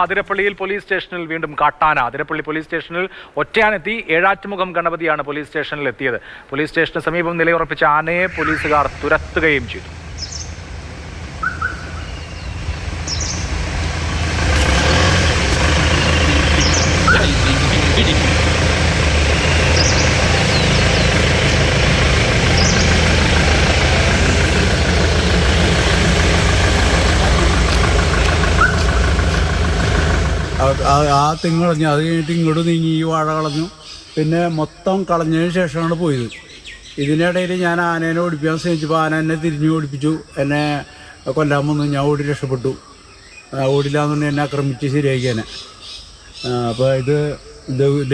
അതിരപ്പള്ളിയിൽ police സ്റ്റേഷനിൽ വീണ്ടും കാട്ടാന. അതിരപ്പള്ളി പോലീസ് സ്റ്റേഷനിൽ ഒറ്റയാനെത്തി. ഏഴാറ്റുമുഖം ഗണപതിയാണ് പോലീസ് സ്റ്റേഷനിൽ എത്തിയത്. പോലീസ് സ്റ്റേഷന് സമീപം നിലയുറപ്പിച്ച ആനയെ പോലീസുകാർ തുരത്തുകയും ചെയ്തു. ആ തെങ്ങ് കളഞ്ഞു. അത് കഴിഞ്ഞിട്ട് ഇങ്ങോട്ട് നീങ്ങി ഈ വാഴ കളഞ്ഞു. പിന്നെ മൊത്തം കളഞ്ഞതിന് ശേഷമാണ് പോയത്. ഇതിനിടയിൽ ഞാൻ ആനേനെ ഓടിപ്പിക്കാൻ ശ്രമിച്ചപ്പോൾ ആന എന്നെ തിരിഞ്ഞു ഓടിപ്പിച്ചു. എന്നെ കൊല്ലാൻ വന്നു. ഞാൻ ഓടി രക്ഷപ്പെട്ടു. ഓടില്ലാന്നുണ്ടെങ്കിൽ എന്നെ ആക്രമിച്ച് ശരിയാക്കിയാനെ. അപ്പോൾ ഇത്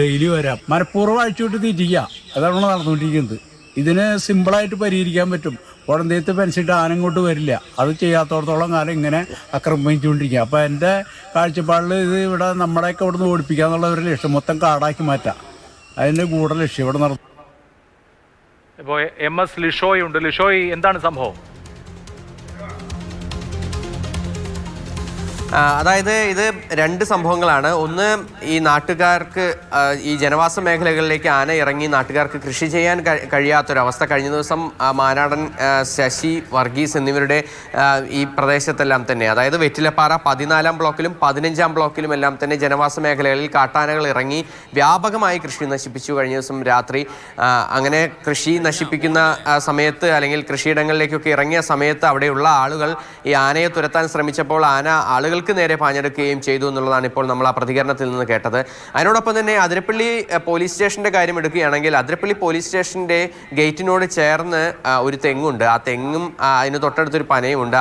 ഡെയിലി വരാം. മനഃപൂർവ്വം അഴിച്ചുവിട്ട് തീറ്റിക്കുക. അതാണ് നടന്നുകൊണ്ടിരിക്കുന്നത്. ഇതിന് സിമ്പിളായിട്ട് പരിഹരിക്കാൻ പറ്റും. കുഴന്തയത്ത് പെൻസിട്ട് ആന ഇങ്ങോട്ട് വരില്ല. അത് ചെയ്യാത്തോടത്തോളം കാലം ഇങ്ങനെ ആക്രമിച്ചുകൊണ്ടിരിക്കുക. അപ്പോൾ എൻ്റെ കാഴ്ചപ്പാടിൽ ഇത് ഇവിടെ നമ്മുടെയൊക്കെ ഇവിടെ നിന്ന് ഓടിപ്പിക്കുക എന്നുള്ള ഒരു ലക്ഷ്യം, മൊത്തം കാടാക്കി മാറ്റാം. അതിൻ്റെ കൂടെ ലക്ഷ്യം ഇവിടെ നടന്നു. ഇപ്പോൾ MS ലിഷോയ് ഉണ്ട്. ലിഷോയ്, എന്താണ് സംഭവം? അതായത് ഇത് രണ്ട് സംഭവങ്ങളാണ്. ഒന്ന്, ഈ നാട്ടുകാർക്ക് ഈ ജനവാസ മേഖലകളിലേക്ക് ആന ഇറങ്ങി നാട്ടുകാർക്ക് കൃഷി ചെയ്യാൻ കഴിയാത്തൊരവസ്ഥ. കഴിഞ്ഞ ദിവസം മാനാടൻ, ശശി, വർഗീസ് എന്നിവരുടെ ഈ പ്രദേശത്തെല്ലാം തന്നെ, അതായത് വെറ്റിലപ്പാറ 14-ാം ബ്ലോക്കിലും 15-ാം ബ്ലോക്കിലും എല്ലാം തന്നെ ജനവാസ മേഖലകളിൽ കാട്ടാനകൾ ഇറങ്ങി വ്യാപകമായി കൃഷി നശിപ്പിച്ചു. കഴിഞ്ഞ ദിവസം രാത്രി അങ്ങനെ കൃഷി നശിപ്പിക്കുന്ന സമയത്ത്, അല്ലെങ്കിൽ കൃഷിയിടങ്ങളിലേക്കൊക്കെ ഇറങ്ങിയ സമയത്ത് അവിടെയുള്ള ആളുകൾ ഈ ആനയെ തുരത്താൻ ശ്രമിച്ചപ്പോൾ ആളുകൾക്ക് നേരെ പാഞ്ഞെടുക്കുകയും ചെയ്തു എന്നുള്ളതാണ് ഇപ്പോൾ നമ്മൾ ആ പ്രതികരണത്തിൽ നിന്ന് കേട്ടത്. അതിനോടൊപ്പം തന്നെ അതിരപ്പള്ളി പോലീസ് സ്റ്റേഷന്റെ കാര്യം എടുക്കുകയാണെങ്കിൽ, അതിരപ്പള്ളി പോലീസ് സ്റ്റേഷന്റെ ഗേറ്റിനോട് ചേർന്ന് ഒരു തെങ്ങുണ്ട്. ആ തെങ്ങും അതിന് തൊട്ടടുത്തൊരു പനയുമുണ്ട്.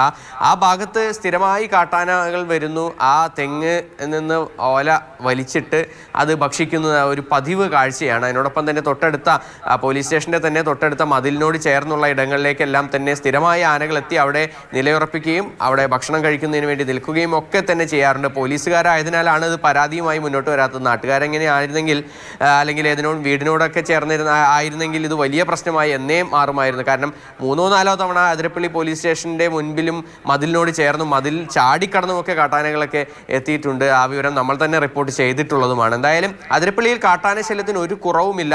ആ ഭാഗത്ത് സ്ഥിരമായി കാട്ടാനകൾ വരുന്നു. ആ തെങ്ങ് നിന്ന് ഓല വലിച്ചിട്ട് അത് ഭക്ഷിക്കുന്ന ഒരു പതിവ് കാഴ്ചയാണ്. അതിനോടൊപ്പം തന്നെ തൊട്ടടുത്ത പോലീസ് സ്റ്റേഷന്റെ തന്നെ തൊട്ടടുത്ത മതിലിനോട് ചേർന്നുള്ള ഇടങ്ങളിലേക്കെല്ലാം തന്നെ സ്ഥിരമായി ആനകൾ എത്തി അവിടെ നിലയുറപ്പിക്കുകയും അവിടെ ഭക്ഷണം കഴിക്കുന്നതിന് വേണ്ടി നിൽക്കുകയും ഒക്കെ തന്നെ ചെയ്യാറുണ്ട്. പോലീസുകാരായതിനാലാണ് ഇത് പരാതിയുമായി മുന്നോട്ട് വരാത്തത്. നാട്ടുകാരെങ്ങനെ ആയിരുന്നെങ്കിൽ, അല്ലെങ്കിൽ വീടിനോടൊക്കെ ആയിരുന്നെങ്കിൽ ഇത് വലിയ പ്രശ്നമായി എന്നേ മാറുമായിരുന്നു. കാരണം 3-4 തവണ അതിരപ്പള്ളി പോലീസ് സ്റ്റേഷന്റെ മുൻപിലും മതിലിനോട് ചേർന്നും മതിൽ ചാടിക്കടന്നുമൊക്കെ കാട്ടാനകളൊക്കെ എത്തിയിട്ടുണ്ട്. ആ വിവരം നമ്മൾ തന്നെ റിപ്പോർട്ട് ചെയ്തിട്ടുള്ളതുമാണ്. എന്തായാലും അതിരപ്പള്ളിയിൽ കാട്ടാന ശല്യത്തിന് ഒരു കുറവുമില്ല.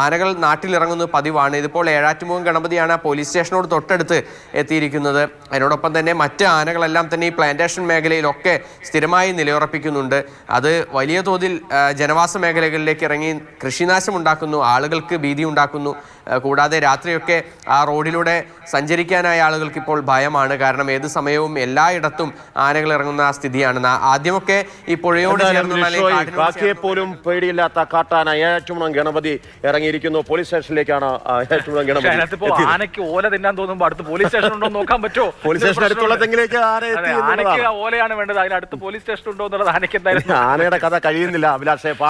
ആനകൾ നാട്ടിലിറങ്ങുന്നത് പതിവാണ്. ഇതിപ്പോൾ ഏഴാറ്റുമുഖം ഗണപതിയാണ് പോലീസ് സ്റ്റേഷനോട് തൊട്ടടുത്ത് എത്തിയിരിക്കുന്നത്. അതിനോടൊപ്പം തന്നെ മറ്റ് ആനകളെല്ലാം തന്നെ ഈ പ്ലാന്റേഷൻ മേഖലയിലൊക്കെ സ്ഥിരമായി നിലയുറപ്പിക്കുന്നുണ്ട്. അത് വലിയ തോതിൽ ജനവാസ മേഖലകളിലേക്ക് ഇറങ്ങി കൃഷിനാശം ഉണ്ടാക്കുന്നു, ആളുകൾക്ക് ഭീതി ഉണ്ടാക്കുന്നു. കൂടാതെ രാത്രിയൊക്കെ ആ റോഡിലൂടെ സഞ്ചരിക്കാനായ ആളുകൾക്ക് ഇപ്പോൾ ഭയമാണ്. കാരണം ഏത് സമയവും എല്ലായിടത്തും ആനകൾ ഇറങ്ങുന്ന സ്ഥിതിയാണ്. ആദ്യമൊക്കെ ഈ പുഴയോട് കാക്കയെ പോലും പേടിയില്ലാത്ത കാട്ടാന ഏഴാറ്റുമുഖം ഗണപതി ഇറങ്ങിയിരിക്കുന്നു. പോലീസ് സ്റ്റേഷനിലേക്കാണ് ഏഴാറ്റുമുഖം ഗണപതി. ആനയ്ക്ക് ഓല തിന്നാൻ തോന്നുമ്പോൾ അടുത്ത് പോലീസ് സ്റ്റേഷൻ ഉണ്ടോ നോക്കാൻ പറ്റുമോ? പോലീസ് സ്റ്റേഷൻ അടുത്തുള്ള തെങ്ങിലേക്ക് ആനയ്ക്ക് ഓലയാണ് വേണ്ടത്. അതിനടുത്ത് പോലീസ് സ്റ്റേഷൻ ഉണ്ടോ എന്നുള്ളത് ആനയ്ക്ക് എന്തായാലും ആനയുടെ കഥ കഴിയുന്നില്ല അഭിലാഷേ.